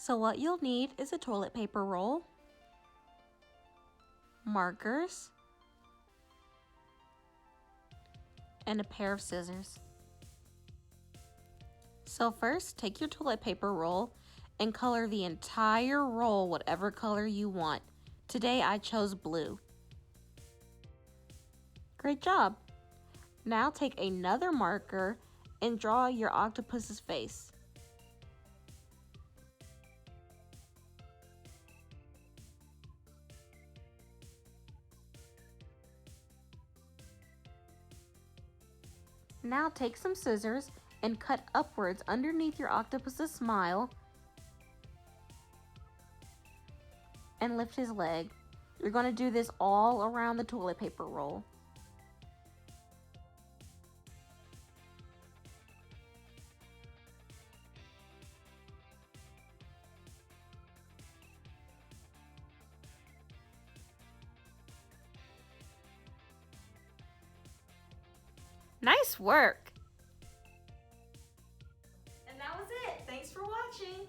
So what you'll need is a toilet paper roll, markers, and a pair of scissors. So first, take your toilet paper roll and color the entire roll whatever color you want. Today I chose blue. Great job! Now take another marker and draw your octopus's face. Now take some scissors and cut upwards underneath your octopus's smile and lift his leg. You're going to do this all around the toilet paper roll. Nice work! And that was it. Thanks for watching.